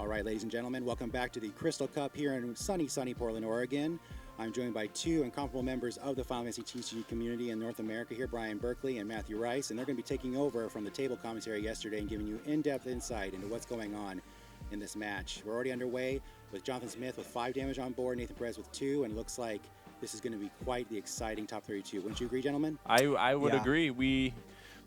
All right, ladies and gentlemen, welcome back to the Crystal Cup here in sunny Portland, Oregon. I'm joined by two incomparable members of the Final Fantasy TCG community in North America here, Brian Berkeley and Matthew Rice, and they're going to be taking over from the table commentary yesterday and giving you in-depth insight into what's going on in this match. We're already underway with Jonathan Smith with 5 damage on board, Nathan Perez with 2, and it looks like this is going to be quite the exciting top 32. Wouldn't you agree, gentlemen? I would agree.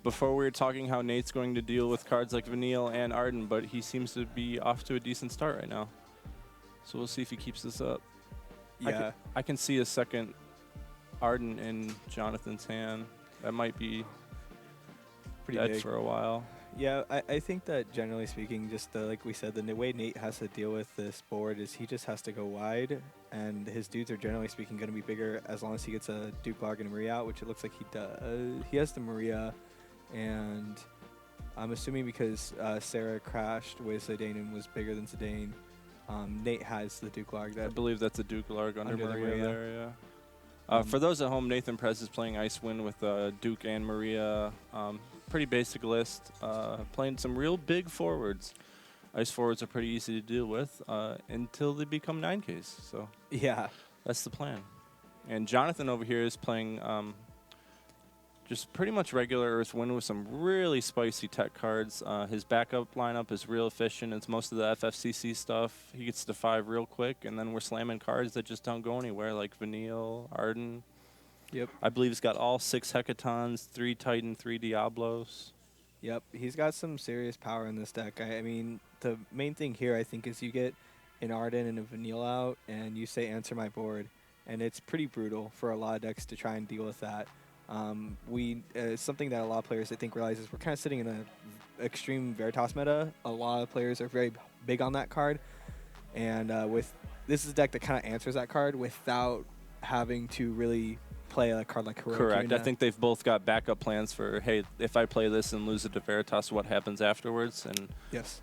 Before we were talking how Nate's going to deal with cards like Vanille and Arden, but he seems to be off to a decent start right now. So we'll see if he keeps this up. Yeah. I can see a second Arden in Jonathan's hand. That might be Pretty dead big for a while. Yeah, I think that generally speaking, just like we said, the way Nate has to deal with this board is he just has to go wide, and his dudes are generally speaking going to be bigger as long as he gets a Duke Larg and a Maria out, which it looks like he does. He has the Maria, and I'm assuming because Sarah crashed with Zidane and was bigger than Zidane, Nate has the Duke Larg. I believe that's a Duke Larg under the Maria Maria. there, yeah. For those at home, Nathan Perez is playing Icewind with Duke and Maria. Pretty basic list. Playing some real big forwards. Ice forwards are pretty easy to deal with until they become 9Ks. So Yeah. that's the plan. And Jonathan over here is playing just pretty much regular Earthwind with some really spicy tech cards. His backup lineup is real efficient. It's most of the FFCC stuff. He gets to 5 real quick, and then we're slamming cards that just don't go anywhere, like Vanille, Arden. Yep. I believe he's got all 6 Hecatons, 3 Titan, 3 Diablos. Yep. He's got some serious power in this deck. I mean, the main thing here, I think, is you get an Arden and a Vanille out, and you say, answer my board. And it's pretty brutal for a lot of decks to try and deal with that. Something that a lot of players, I think, realize is we're kind of sitting in an extreme Veritas meta. A lot of players are very big on that card. And this is a deck that kind of answers that card without having to really play a card like Heroic. Correct. I think they've both got backup plans for, hey, if I play this and lose it to Veritas, what happens afterwards? And yes.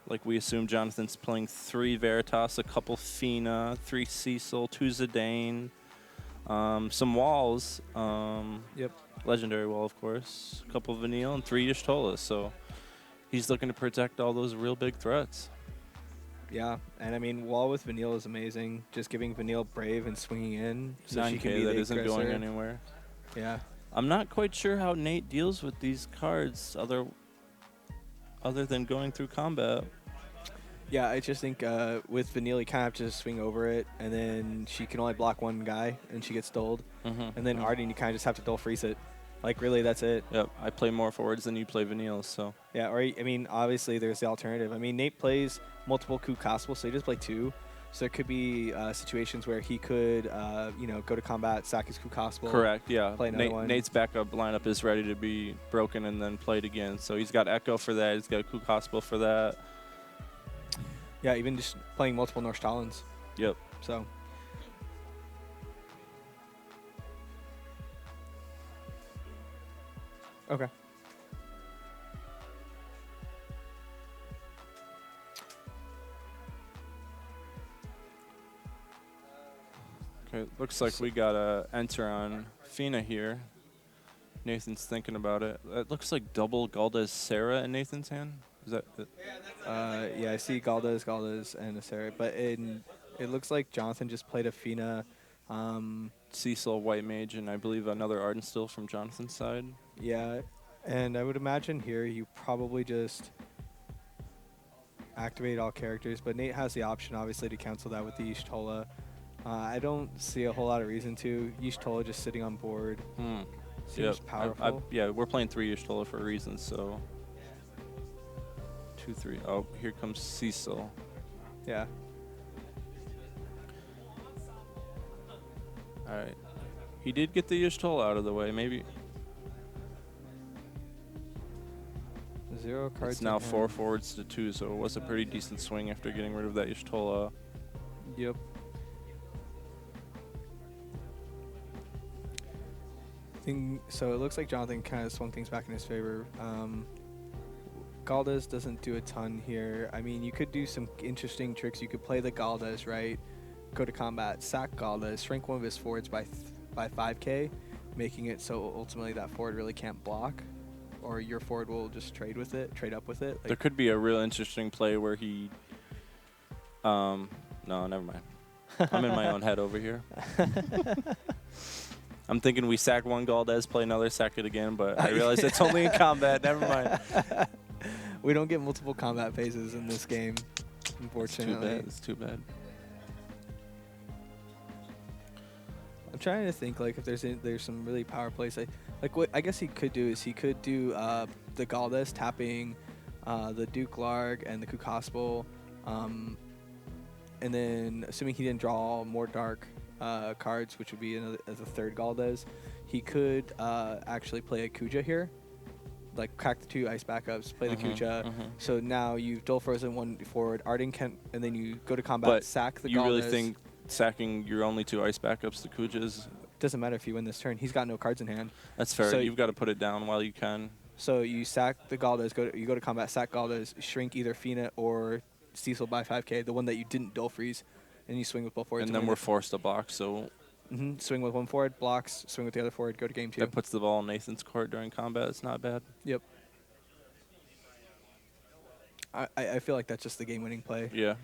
Like we assume Jonathan's playing 3 Veritas, a couple Fina, 3 Cecil, 2 Zidane, some walls. Yep. Legendary wall, of course. A couple Vanille and 3 Y'shtola. So he's looking to protect all those real big threats. Yeah, and I mean, wall with Vanille is amazing. Just giving Vanille Brave and swinging in so she can 9K be that the isn't going aggressor. anywhere. Yeah. I'm not quite sure how Nate deals with these cards other than going through combat. Yeah, I just think with Vanille, you kind of have to just swing over it, and then she can only block one guy, and she gets doled. And then Arden, you kind of just have to dull freeze it. Like, really, that's it. Yep, I play more forwards than you play Vanille, so. Yeah, or, I mean, obviously, there's the alternative. I mean, Nate plays multiple coup Caspel, so he just play 2. So it could be situations where he could, go to combat, sack his coup Caspel. Correct, yeah. Play another one. Nate's backup lineup is ready to be broken and then played again. So he's got Echo for that. He's got a coup Caspel for that. Yeah, even just playing multiple Norse Talons. Yep. So. Okay. Okay, looks like we got a enter on Fina here. Nathan's thinking about it. It looks like double Galda's Sarah in Nathan's hand. Is that it? Yeah, I see Galda's, and a Sarah, but it looks like Jonathan just played a Fina. Cecil, White Mage, and I believe another Arden still from Jonathan's side. Yeah, and I would imagine here you probably just activate all characters, but Nate has the option, obviously, to cancel that with the Y'shtola. I don't see a whole lot of reason to. Y'shtola just sitting on board seems powerful. Yeah, we're playing 3 Y'shtola for a reason, so. 2, 3. Oh, here comes Cecil. Yeah. All right. He did get the Y'shtola out of the way. Maybe 0 cards. it's now in 4 hand. forwards to 2, so it was a pretty decent swing after getting rid of that Y'shtola. Yep. So it looks like Jonathan kind of swung things back in his favor. Galdas doesn't do a ton here. I mean, you could do some interesting tricks. You could play the Galdas, right? Go to combat, sack Galdas, shrink one of his forwards by 5K, making it so ultimately that forward really can't block. or your forward will just trade up with it. There Like, could be a real interesting play where he. No, never mind. I'm in my own head over here. I'm thinking we sack one Galdes, play another, sack it again, but I realize it's only in combat. Never mind. we don't get multiple combat phases in this game, unfortunately. It's too bad. I'm trying to think like if there's some really power plays. Like what I guess he could do is he could do the Galdes tapping the Duke Larg and the Kukaspel, and then assuming he didn't draw more dark cards, which would be as a third Galdes, he could actually play a Kuja here, like crack the 2 ice backups, play the Kuja. So now you've dual frozen 1 forward, Arden can, and then you go to combat, But sack the you Galdes. really think sacking your only 2 ice backups to Kujas? Doesn't matter if you win this turn. He's got no cards in hand. That's fair. So You've got to put it down while you can. So you sack the Galdes, you go to combat, sack Galdes, shrink either Fina or Cecil by 5k, the one that you didn't dull freeze, and you swing with both forwards. And then we're forced to block, so swing with one forward, blocks, swing with the other forward, go to game 2. that puts the ball in Nathan's court during combat. It's not bad. Yep. I feel like that's just the game-winning play. Yeah.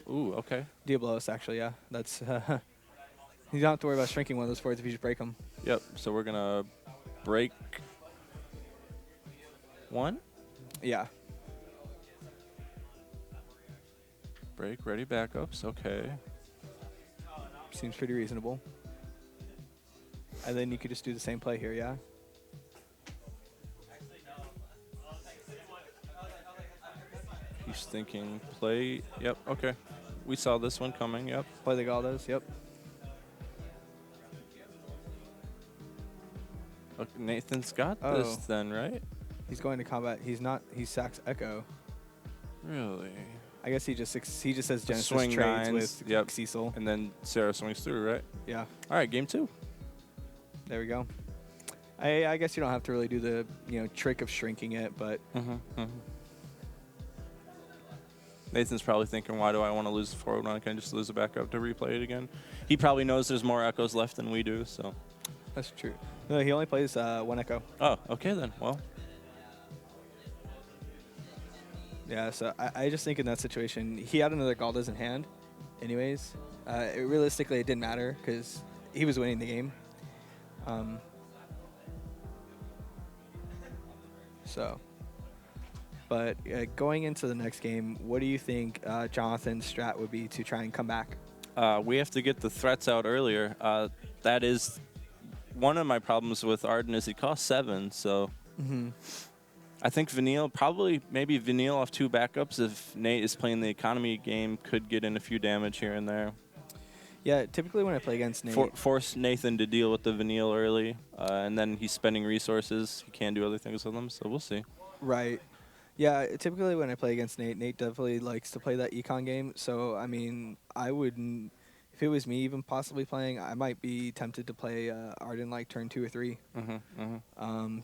Ooh, okay. Diablos, actually, yeah. That's you don't have to worry about shrinking one of those forwards if you just break them. Yep. So we're gonna break 1. Yeah. Break, ready, backups. Okay. Seems pretty reasonable. And then you could just do the same play here, yeah? He's thinking play. Yep. Okay. We saw this one coming. Yep. Play the Galdes, yep. Okay, Nathan's got this then, right? He's going to combat. He's not. He sacks Echo. Really? I guess he just says Genesis Swing trades 9s, with yep. Cecil. And then Sarah swings through, right? Yeah. All right, game 2. There we go. I guess you don't have to really do the trick of shrinking it, but Nathan's probably thinking, why do I want to lose the forward when I can just lose it back up to replay it again? He probably knows there's more echoes left than we do, so. that's true. No, he only plays 1 Echo. Oh, okay then. Well, Yeah, so I just think in that situation, he had another Galdes in hand anyways. Realistically, it didn't matter because he was winning the game. But going into the next game, what do you think Jonathan's strat would be to try and come back? we have to get the threats out earlier. That is one of my problems with Arden is he costs 7, so I think maybe Vanille off 2 backups if Nate is playing the economy game could get in a few damage here and there. Yeah, typically when I play against Nate... Force Nathan to deal with the Vanille early, and then he's spending resources. He can do other things with them, so we'll see. Right. Yeah, typically when I play against Nate, Nate definitely likes to play that econ game. So, I mean, I wouldn't... If it was me even possibly playing, I might be tempted to play Arden like turn 2 or 3.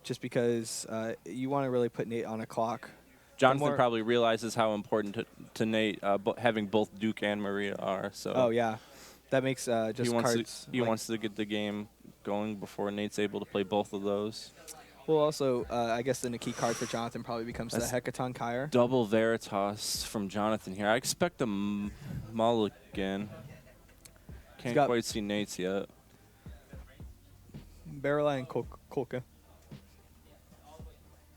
Just because you want to really put Nate on a clock. Jonathan probably realizes how important to Nate having both Duke and Maria are. So. Oh, yeah. That makes just cards... He wants to get the game going before Nate's able to play both of those. Well, also, I guess then the key card for Jonathan probably becomes the Hecaton Kyre. Double Veritas from Jonathan here. I expect a mulligan. Can't quite see Nate's yet. Barreleye and Kolka.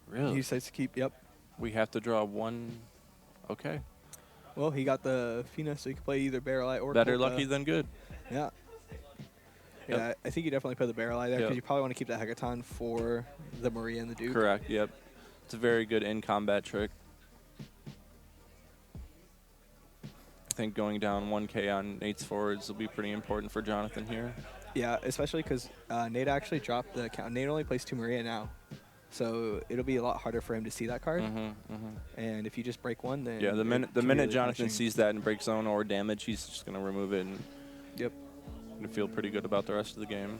Really? He decides to keep, yep. We have to draw 1. Okay. Well, he got the Fina, so he can play either Barreleye or Better Kolka. lucky than good. Yeah. Yeah, I think you definitely play the Barreleye there because you probably want to keep that Hecaton for the Maria and the Duke. Correct, yep. It's a very good in-combat trick. I think going down 1k on Nate's forwards will be pretty important for Jonathan here. Yeah, especially because Nate actually dropped the count. Nate only plays 2 Maria now. So it'll be a lot harder for him to see that card. And if you just break 1, then... Yeah, the minute Jonathan sees that and breaks zone or damage, he's just going to remove it and gonna feel pretty good about the rest of the game.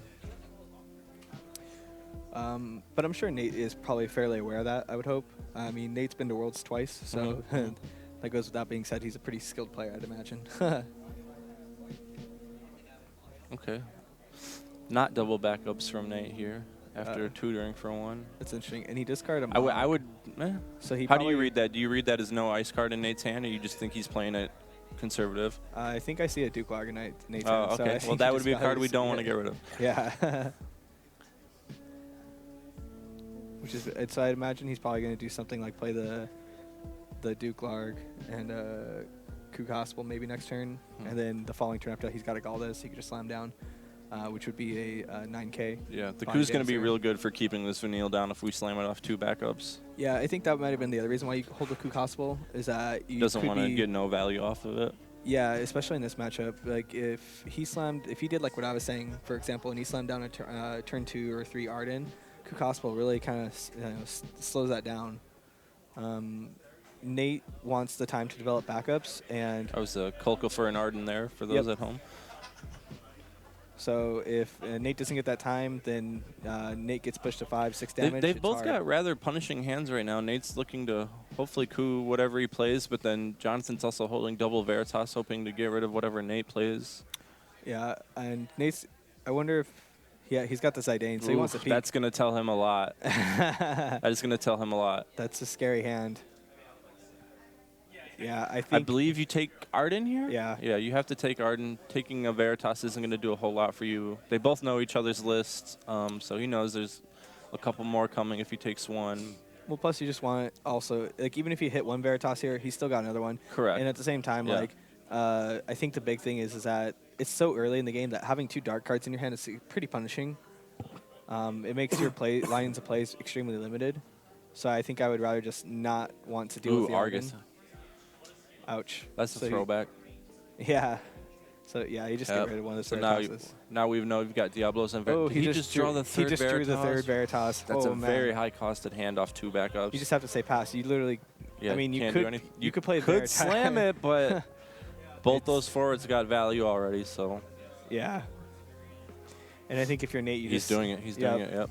But I'm sure Nate is probably fairly aware of that, I would hope. I mean, Nate's been to Worlds twice, so that goes without being said. He's a pretty skilled player, I'd imagine. Okay. Not double backups from Nate here. after tutoring for 1. That's interesting. And he discarded a I Mog. would. So he How do probably, you read that? Do you read that as no ice card in Nate's hand, or you just think he's playing it conservative? I think I see a Duke Log in Nate's Oh, hand, so I okay. Well, think that he would just be a got card we his- don't want to get rid of. Yeah. Which is, so I'd imagine he's probably going to do something like play the Duke Larg and Kook Hospital maybe next turn, and then the following turn after he's got a Galdas, he could just slam down, which would be a 9K. Yeah, the body Koo's going to damage be there. real good for keeping this Vanille down if we slam it off 2 backups. Yeah, I think that might have been the other reason why you hold the Kook Hospital is that you Doesn't could want to be- get no value off of it. Yeah, especially in this matchup. Like if he did like what I was saying, for example, and he slammed down a turn 2 or 3 Arden, Kook Hospital really kind of slows that down. Nate wants the time to develop backups, and I was a Kolka for an Arden there for those Yep. at home. so if Nate doesn't get that time, then Nate gets pushed to 5-6 damage. They've It's both hard. got rather punishing hands right now. Nate's looking to hopefully coup whatever he plays, but then Jonathan's also holding double Veritas, hoping to get rid of whatever Nate plays. Yeah, and Nate's. I wonder if. Yeah, he's got the Zidane, so he wants to Oof, peek. that's going to tell him a lot. That is going to tell him a lot. That's a scary hand. Yeah, I I think. believe you take Arden here? Yeah. Yeah, you have to take Arden. Taking a Veritas isn't going to do a whole lot for you. They both know each other's lists, so he knows there's a couple more coming if he takes 1. Well, plus you just want also like even if you hit 1 Veritas here, he's still got another one. Correct. And at the same time, Yeah. like I think the big thing is that it's so early in the game that having 2 dark cards in your hand is pretty punishing. It makes your lines of plays extremely limited. So I think I would rather just not want to deal Ooh, with the Argus. Argon. Ouch. That's So a you- throwback. Yeah. So yeah, you just Yep. get rid of one of the So Veritas. now we know we've got Diablos and Oh, Did he just draw the third He just drew the Veritas? third Veritas. That's oh, a man. very high-costed hand off 2 backups. You just have to say pass. You literally. yeah, I mean, you can't could do anything. you could play could Veritas. slam it, but both It's- those forwards got value already, so Yeah. And I think if you're Nate, you he's just doing it. He's doing it. Yep.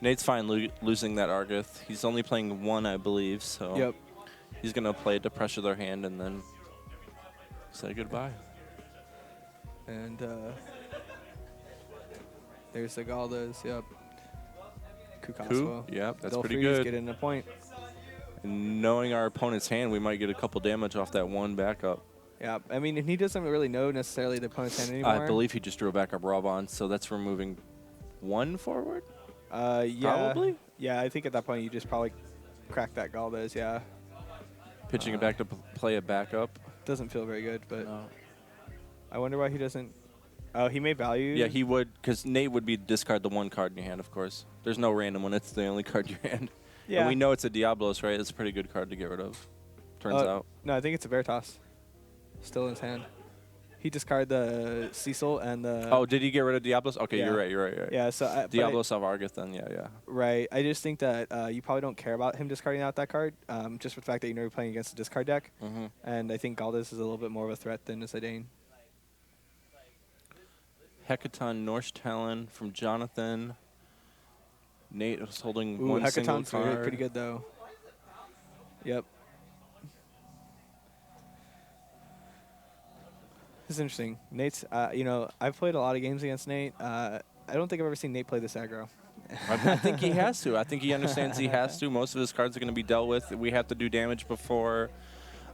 Nate's fine losing that Argith. He's only playing 1, I believe, so Yep. he's gonna play it to pressure their hand and then say goodbye. And there's the Galdas. Yep. Coup? Kukaswo. Yep, that's They'll pretty freeze, good. Get in a point. And knowing our opponent's hand, we might get a couple damage off that 1 backup. Yeah. I mean, and he doesn't really know necessarily the opponent's hand anymore. I believe he just drew a backup Robon, so that's removing 1 forward? Yeah. Probably? Yeah, I think at that point you just probably crack that Galdas. Yeah. Pitching it back to play a backup. Doesn't feel very good, but No. I wonder why he doesn't. Oh, he may value. Yeah, he would, because Nate would be discard the 1 card in your hand, of course. There's no random one. It's the only card in your hand. Yeah. And we know it's a Diablos, right? It's a pretty good card to get rid of, turns out. No, I think it's a Veritas. Still in his hand. He discarded the Cecil and the. Oh, did he get rid of Diablos? Okay, Yeah. you're right, you're right. Yeah. So Diablos of Argith, then, yeah. Right. I just think that you probably don't care about him discarding out that card, just for the fact that you know you're playing against a discard deck. Mm-hmm. And I think Galdas is a little bit more of a threat than a Zidane. Hecaton Norse Talon from Jonathan. Nate was holding Ooh, 1 single Hecaton's card. pretty good though. Yep. This is interesting. Nate's, I've played a lot of games against Nate. I don't think I've ever seen Nate play this aggro. I think he has to. I think he understands he has to. Most of his cards are going to be dealt with. We have to do damage before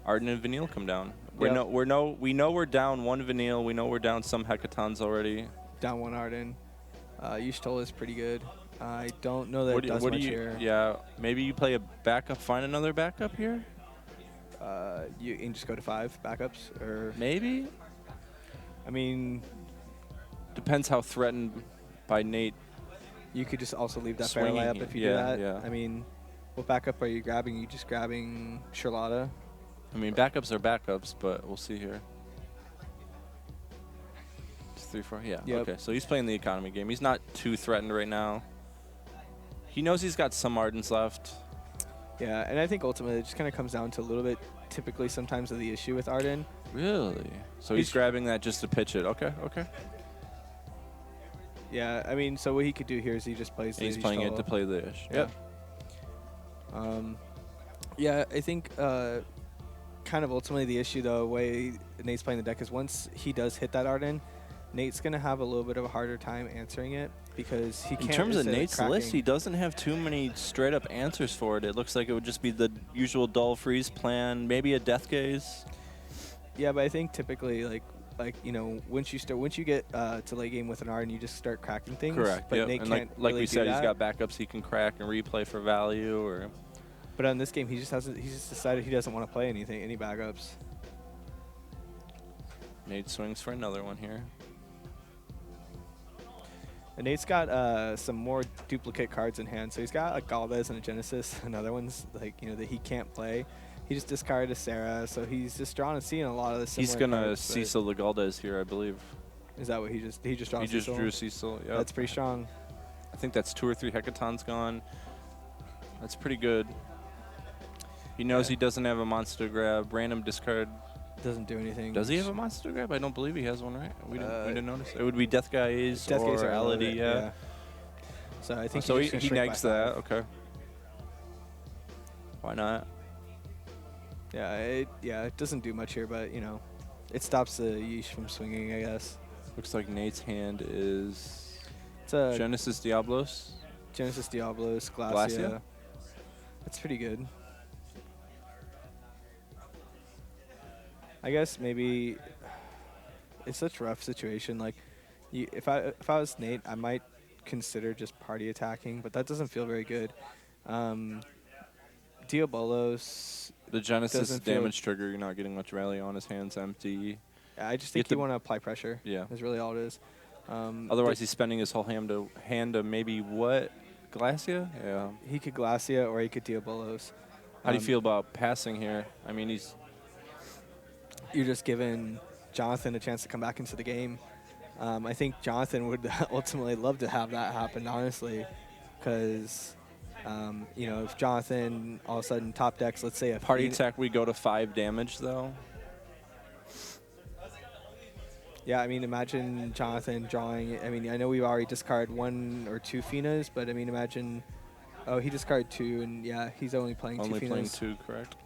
Arden and Vanille come down. We know we're down 1 Vanille. We know we're down some Hecatons already. Down 1 Arden. Yushtola is pretty good. I don't know that it does what much do you? here. Yeah, maybe you play a backup. Find another backup here. You can just go to 5 backups, or Maybe. I mean, Depends how threatened by Nate. you could just also leave that Swinging barrel up here. if you do Yeah, that. yeah. I mean, what backup are you grabbing? You just grabbing Charlotta? I mean, backups are backups, but we'll see here. It's 3, 4. Yeah. Yep. Okay. So he's playing the economy game. He's not too threatened right now. He knows he's got some Ardens left. Yeah, and I think ultimately it just kind of comes down to a little bit, typically sometimes of the issue with Arden. Really? So he's grabbing that just to pitch it. Okay. Okay. Yeah, I mean, so what he could do here is he just plays. And he's the playing it Yushtola. to play the ish. Yep. Yeah, I think kind of ultimately the issue, though, way Nate's playing the deck is once he does hit that Arden, Nate's going to have a little bit of a harder time answering it because he can't. In terms of instead Nate's cracking- list, he doesn't have too many straight-up answers for it. It looks like it would just be the usual dull freeze plan, maybe a death gaze. Yeah, but I think typically, like you know, once you get to late game with an Arden, you just start cracking things. Correct. But Yep. Nate And can't like really we do said, that. he's got backups he can crack and replay for value. Or But on this game, he just decided he doesn't want to play any backups. Nate swings for another one here. And Nate's got some more duplicate cards in hand. So he's got a Galvez and a Genesis and other ones that he can't play. He just discarded a Sarah, so he's just drawn and seeing a lot of the similar He's gonna cards, but- Cecil Legaldez here, I believe. Is that what he just drawn? He just Cecil? drew Cecil. Yep. That's pretty strong. I think that's 2 or 3 hecatons gone. That's pretty good. He knows Yeah. he doesn't have a monster grab. Random discard. Doesn't do anything. Does he have a monster grab? I don't believe he has one, right? We didn't notice. It would be Death Guys Death or Gaze or Elodie, Elodie, yeah. So I think So he's he just gonna shrink negs by that. 5. Okay. Why not? Yeah, it doesn't do much here, but you know, it stops the Yeesh from swinging, I guess. Looks like Nate's hand is It's a Genesis Diablos. Genesis Diablos, Glacia. Glacia? That's pretty good. I guess maybe it's such a rough situation. Like, if I was Nate, I might consider just party attacking, but that doesn't feel very good. Diabolos, The Genesis Doesn't feel- damage trigger. You're not getting much value on his hand's empty. I just You think have you to- want to apply pressure. Yeah. That's really all it is. Otherwise, he's spending his whole hand to maybe what? Glacia? Yeah. he could Glacia or he could Diabolos. How do you feel about passing here? I mean, he's You're just giving Jonathan a chance to come back into the game. I think Jonathan would ultimately love to have that happen, honestly, because you know, if Jonathan all of a sudden top decks, let's say a party Phoenix- attack. We go to 5 damage though. Yeah, I mean, imagine Jonathan drawing. I mean, I know we've already discarded 1 or 2 Finas, but I mean, imagine. Oh, he discarded 2, and yeah, he's only playing Only 2 Finas. playing 2, correct?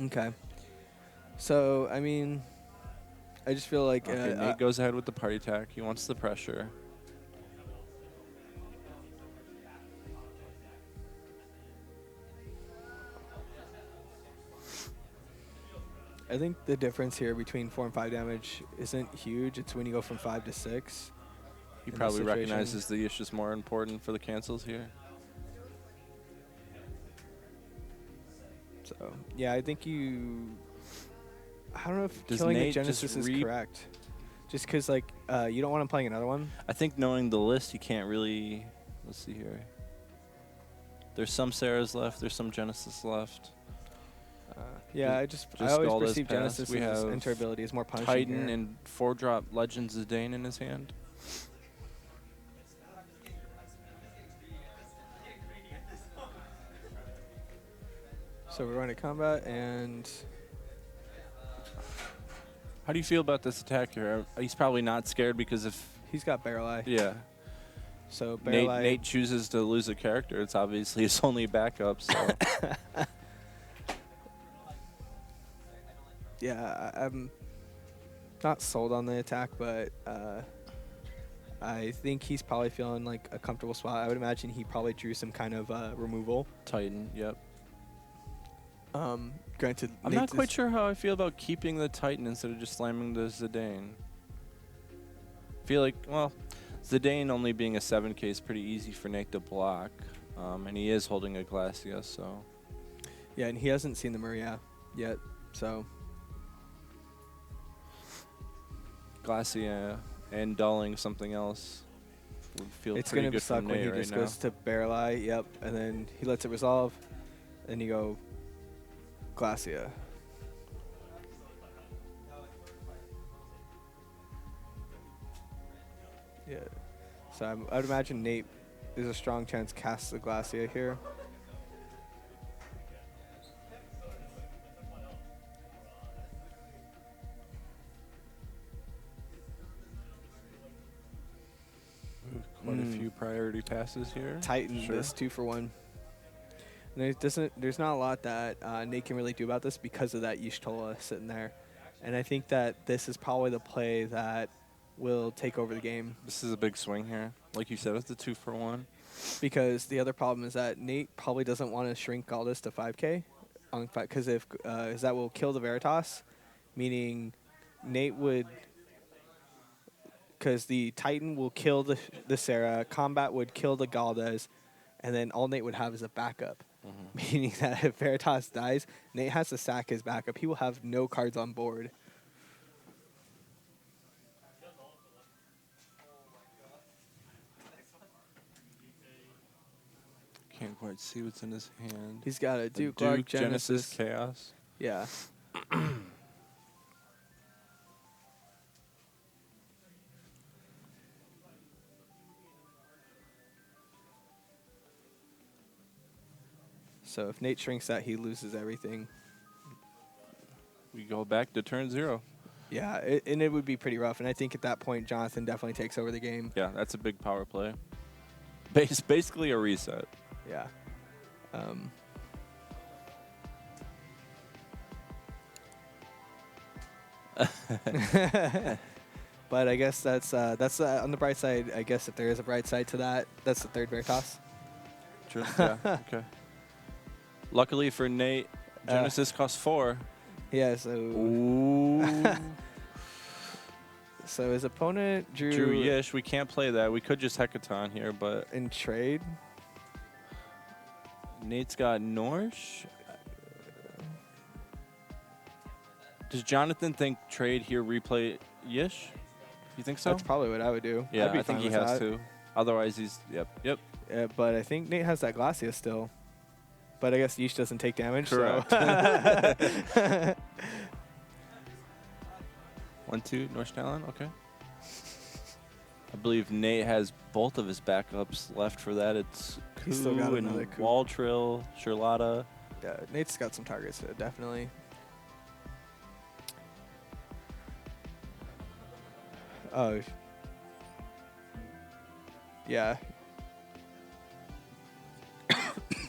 Okay. So I mean, I just feel like Okay, Nate goes ahead with the party attack. He wants the pressure. I think the difference here between 4 and 5 damage isn't huge. It's when you go from 5 to 6. He in this probably situation. recognizes the issue's more important for the cancels here. So yeah, I think you. I don't know if Does killing Nate a just Genesis is correct. Just because like you don't want him playing another one. I think knowing the list, you can't really. Let's see here. There's some Sarahs left. There's some Genesis left. Yeah, I just always Galda's perceive pass. Genesis We as have enter ability is more punishing Titan here. and 4-drop Legends Zidane in his hand. So we're going to combat, and How do you feel about this attack here? He's probably not scared because if he's got Barrel Eye. yeah, So Barrel Eye. Nate chooses to lose a character. It's obviously his only backup. So Yeah, I'm not sold on the attack, but I think he's probably feeling like a comfortable spot. I would imagine he probably drew some kind of removal. Titan, yep. Granted, I'm not quite sure how I feel about keeping the Titan instead of just slamming the Zidane. Feel like, well, Zidane only being a 7K is pretty easy for Nate to block, and he is holding a Glacia, so. Yeah, and he hasn't seen the Maria yet, so. Glacia and dulling something else would feel It's pretty going to good suck from when Nate he right just now. goes to Barrel Eye, yep, and then he lets it resolve, and you go Glacia. Yeah. So I would imagine Nate, there's a strong chance casts the Glacia here. Quite a few priority passes here. Titan Sure. this 2-for-1. And there's not a lot that Nate can really do about this because of that Y'shtola sitting there. And I think that this is probably the play that will take over the game. This is a big swing here. Like you said, it's a 2-for-1. Because the other problem is that Nate probably doesn't want to shrink Galdus to 5K, because if that will kill the Veritas, meaning Nate would, because the Titan will kill the Sarah, Combat would kill the Galdes, and then all Nate would have is a backup. Meaning that if Veritas dies, Nate has to sack his backup. He will have no cards on board. Can't quite see what's in his hand. He's got a A Duke, Lark, Genesis. Chaos. Yeah. So if Nate shrinks that, he loses everything. We go back to turn 0. Yeah, and it would be pretty rough. And I think at that point, Jonathan definitely takes over the game. Yeah, that's a big power play. Basically a reset. Yeah. But I guess that's on the bright side. I guess if there is a bright side to that, that's the third Veritas. True. Yeah. Okay. Luckily for Nate, Genesis costs 4. Yeah. So. Ooh. So his opponent Drew Yish. We can't play that. We could just Hecaton here, but in trade. Nate's got Norsh. Does Jonathan think trade here, replay Yish? You think so? That's probably what I would do. Yeah, I'd be I think fine he with has that. to. Otherwise, he's yep. But I think Nate has that Glacia still. But I guess Yeesh doesn't take damage. Correct. So. 1-2 North Talon. Okay. I believe Nate has both of his backups left for that. It's He's still got Koo another and Koo. Waltrill, Charlotta. Yeah, Nate's got some targets, definitely. Oh. Yeah.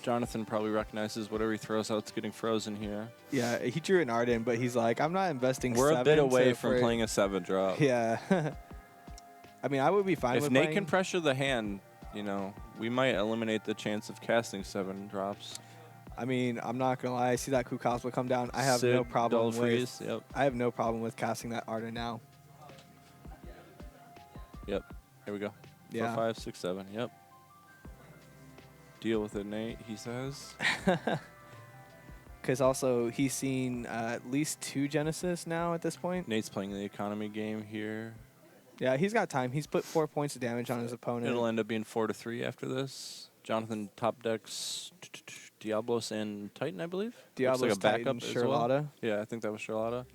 Jonathan probably recognizes whatever he throws out's getting frozen here. Yeah, he drew an Arden, but he's like, I'm not investing We're 7 a bit away to- from for- playing a 7 drop. Yeah. I mean, I would be fine If with Nate playing. can pressure the hand, we might eliminate the chance of casting 7 drops. I mean, I'm not gonna lie. I see that Kukaz come down. I have no Sid, problem Dull with. Freeze. Yep. I have no problem with casting that Arden now. Yep. Here we go. Yeah. 4, 5, 6, 7. Yep. Deal with it, Nate, he says. Because also he's seen at least 2 Genesis now at this point. Nate's playing the economy game here. Yeah, he's got time. He's put 4 points of damage on his opponent. It'll end up being 4-3 after this. Jonathan top decks Diablos and Titan, I believe. Diablo's Looks like a Titan, backup as well. Charlotta. Yeah, I think that was Charlotta.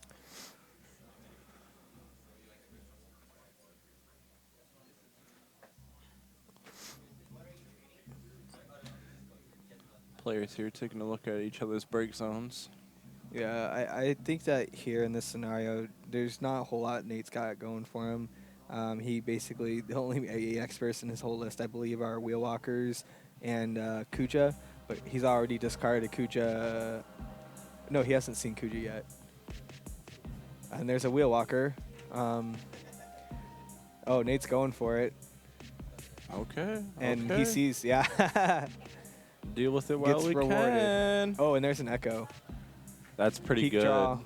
Players here taking a look at each other's break zones. Yeah, I think that here in this scenario, there's not a whole lot Nate's got going for him. He basically, the only AE experts in his whole list, I believe, are Wheelwalkers and Kuja, but he's already discarded Kuja. No, he hasn't seen Kuja yet. And there's a Wheelwalker. Oh, Nate's going for it. Okay. And okay. he sees, yeah. Deal with it while Gets we rewarded. can. Oh, and there's an Echo. That's pretty Peak good. draw.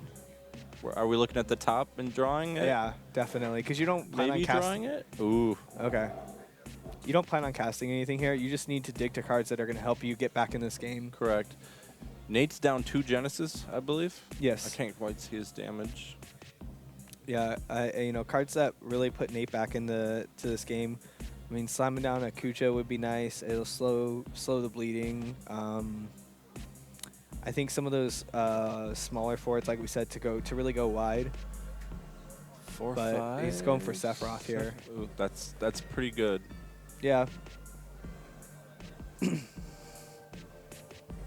Are we looking at the top and drawing it? Yeah, definitely. Because you don't plan Maybe on drawing casting. it? Ooh. Okay. You don't plan on casting anything here. You just need to dig to cards that are going to help you get back in this game. Correct. Nate's down 2 Genesis, I believe. Yes. I can't quite see his damage. Yeah, cards that really put Nate back to this game. I mean, slamming down a Kucha would be nice. It'll slow the bleeding. I think some of those smaller forwards, like we said, to really go wide. 4, But 5. he's going for Sephiroth here. Ooh, that's pretty good. Yeah.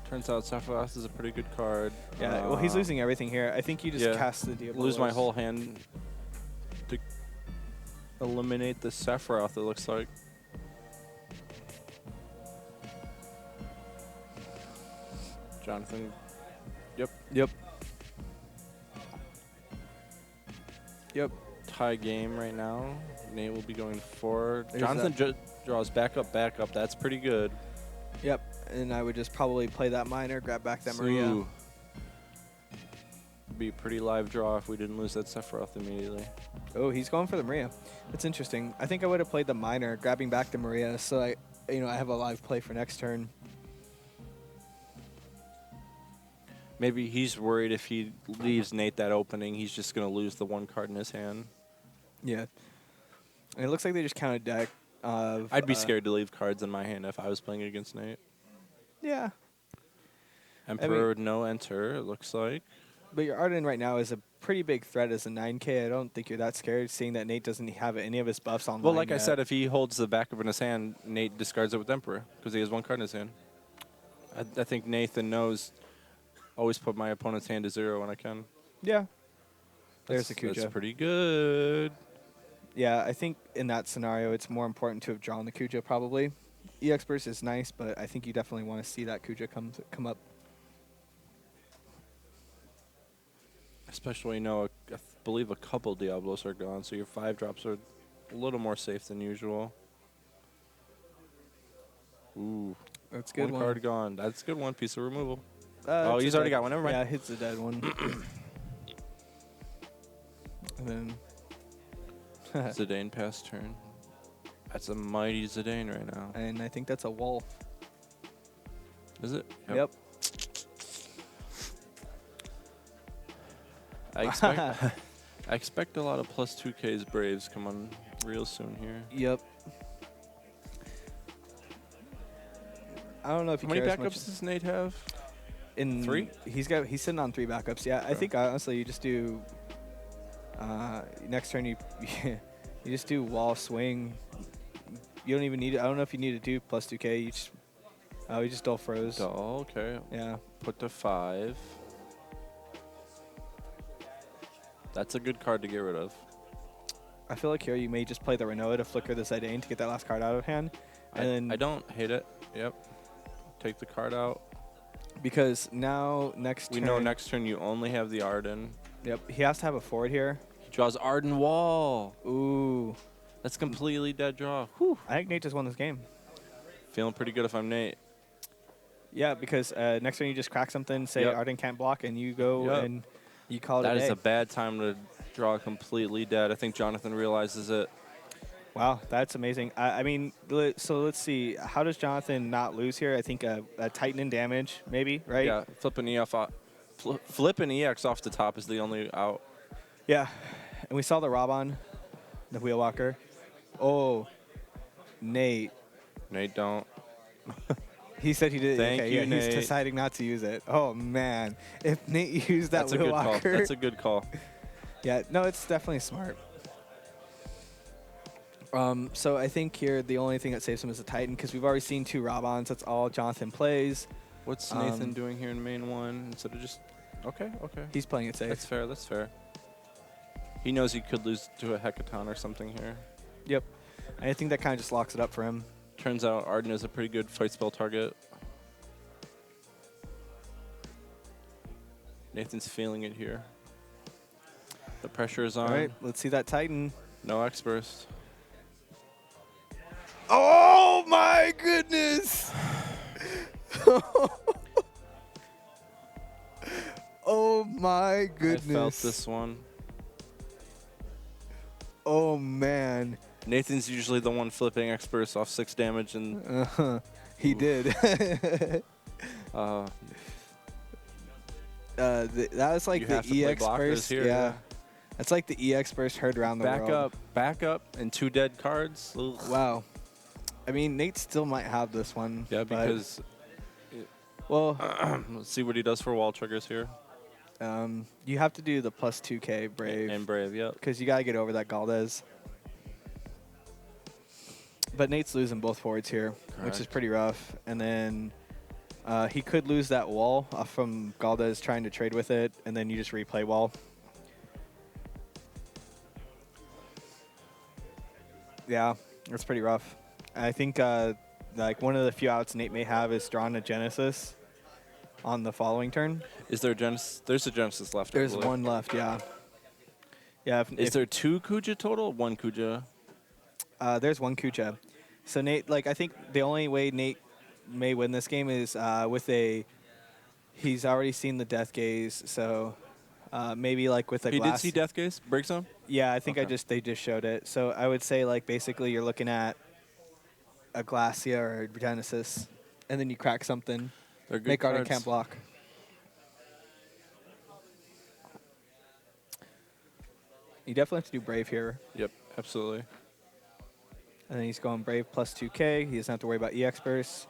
Turns out Sephiroth is a pretty good card. Yeah. Well, he's losing everything here. I think you just yeah. cast the Diablos. Lose my whole hand to eliminate the Sephiroth, it looks like. Jonathan. Yep. Yep. Yep. tie game right now. Nate will be going forward. There's Jonathan draws back up, back up. That's pretty good. Yep, and I would just probably play that minor, grab back that Maria. Ooh. Be a pretty live draw if we didn't lose that Sephiroth immediately. Oh, he's going for the Maria. That's interesting. I think I would have played the minor, grabbing back the Maria, so I have a live play for next turn. Maybe he's worried if he leaves Nate that opening, he's just going to lose the one card in his hand. Yeah. And it looks like they just counted deck of... I'd be scared to leave cards in my hand if I was playing against Nate. Yeah. Emperor would no enter, it looks like. But your Arden right now is a pretty big threat as a 9K. I don't think you're that scared, seeing that Nate doesn't have any of his buffs online. Well, like yet. I said, if he holds the backup in his hand, Nate discards it with Emperor because he has one card in his hand. I think Nathan knows always put my opponent's hand to 0 when I can. Yeah. There's the That's Kuja. pretty good. Yeah, I think in that scenario, it's more important to have drawn the Kuja probably. EX burst is nice, but I think you definitely want to see that Kuja come up. Especially, I believe a couple Diablos are gone, so your 5 drops are a little more safe than usual. Ooh. That's a good One card gone. That's a good one piece of removal. Oh, he's already got one. Never mind. Yeah, hits a dead one. And then Zidane pass turn. That's a mighty Zidane right now. and I think that's a wall. Is it? Yep. I expect a lot of plus 2Ks Braves come on real soon here. Yep. I don't know if How you many care as backups much does Nate have? in 3? He's sitting on 3 backups. Yeah, I Okay. think honestly you just do next turn you you just do wall swing. You don't even need. I don't know if you need to do plus 2K. You just dull froze. Oh, okay. Yeah. Put to 5. That's a good card to get rid of. I feel like here you may just play the Renoa to flicker the Zidane to get that last card out of hand, and then I don't hate it. Yep. Take the card out. because now next We turn, know next turn you only have the Arden. Yep, he has to have a forward here. He draws Arden Wall. Ooh, That's completely dead draw. whew. I think Nate just won this game. Feeling pretty good if I'm Nate. Yeah, because next turn you just crack something, say Yep. Arden can't block, and you go Yep. and you call it That a day. is a bad time to draw completely dead. I think Jonathan realizes it. Wow, that's amazing. I mean, so let's see. How does Jonathan not lose here? I think a Titan in damage, maybe, right? Yeah, flipping EX off the top is the only out. Yeah. And we saw the Robon, the Wheel Walker. Oh, Nate. Nate, don't. He said he did. Thank you, He's Nate. deciding not to use it. Oh man, if Nate used that That's a Wheel good call. Walker, That's a good call. yeah, no, it's definitely smart. So I think here the only thing that saves him is a Titan because we've already seen 2 Robons. That's all Jonathan plays. What's Nathan doing here in main 1 instead of just... Okay. He's playing it safe. That's fair. He knows he could lose to a Hecaton or something here. Yep. And I think that kind of just locks it up for him. Turns out Arden is a pretty good fight spell target. Nathan's feeling it here. The pressure is on. All right, let's see that Titan. No X burst. Oh my goodness! Oh my goodness! I felt this one. Oh man! Nathan's usually the one flipping X burst off 6 damage, and He Oof. did. That was like You the have to play EX blockers burst. here, Yeah. yeah. That's like the EX burst heard around the world. back up, and 2 dead cards. Ugh. Wow. I mean, Nate still might have this one. Yeah, but- because well, let's see what he does for wall triggers here. you have to do the plus 2K Brave. And Brave, yep. Because you got to get over that Galdes. But Nate's losing both forwards here, which is Correct. pretty rough. And then he could lose that wall from Galdes trying to trade with it, and then you just replay wall. Yeah, that's pretty rough. I think like one of the few outs Nate may have is drawing a Genesis on the following turn. Is there a Genesis? There's a Genesis left. I There's believe. one left, yeah. Yeah. Is there 2 Kuja total? 1 Kuja. There's one Kucha. So Nate, like, I think the only way Nate may win this game is with a. He's already seen the Death Gaze, so maybe like with a He glass. did see Death Gaze? Break Zone? Yeah, I think Okay. they just showed it. So I would say like basically you're looking at a Glacia or a Genesis, and then you crack something. They're good Make Arden cards. can't block. You definitely have to do Brave here. Yep, absolutely. And then he's going Brave plus 2K. He doesn't have to worry about EX burst.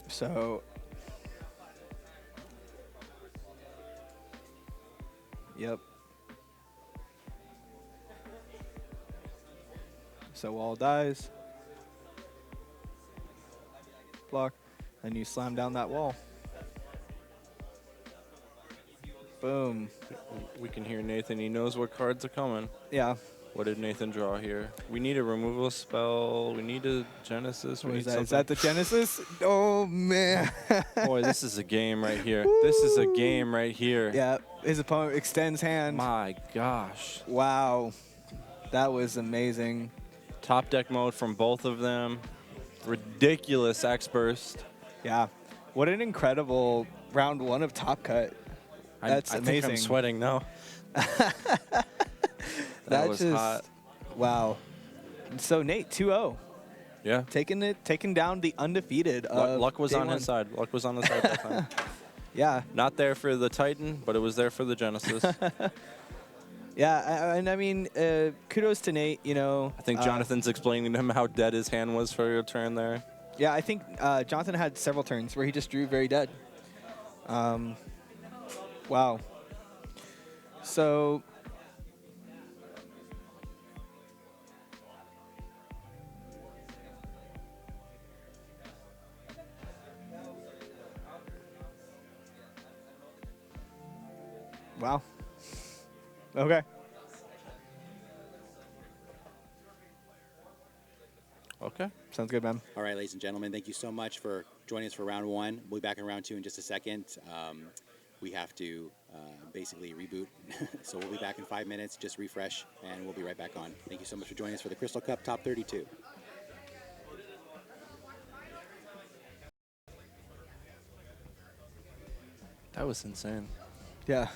So, yep. So wall dies. Block. And you slam down that wall. Boom. We can hear Nathan. He knows what cards are coming. Yeah. What did Nathan draw here? We need a removal spell. We need a Genesis. We What need is that? something. Is that the Genesis? Oh, man. Boy, this is a game right here. This is a game right here. Yeah. His opponent extends hand. My gosh. Wow. That was amazing. Top deck mode from both of them. Ridiculous X burst. Yeah. What an incredible round 1 of Top Cut. That's I amazing. think I'm sweating now. That was just, hot. Wow. So Nate, 2-0. Yeah. Taking down the undefeated. Of Luck was day on one. his side. Luck was on the side that time. Yeah. Not there for the Titan, but it was there for the Genesis. Yeah, and I mean, kudos to Nate, you know. I think Jonathan's explaining to him how dead his hand was for your turn there. Yeah, I think Jonathan had several turns where he just drew very dead. Wow. So... Wow. Okay. Okay. Sounds good, man. All right, ladies and gentlemen, thank you so much for joining us for round 1. We'll be back in round 2 in just a second. We have to basically reboot, so we'll be back in 5 minutes. Just refresh, and we'll be right back on. Thank you so much for joining us for the Crystal Cup Top 32. That was insane. Yeah.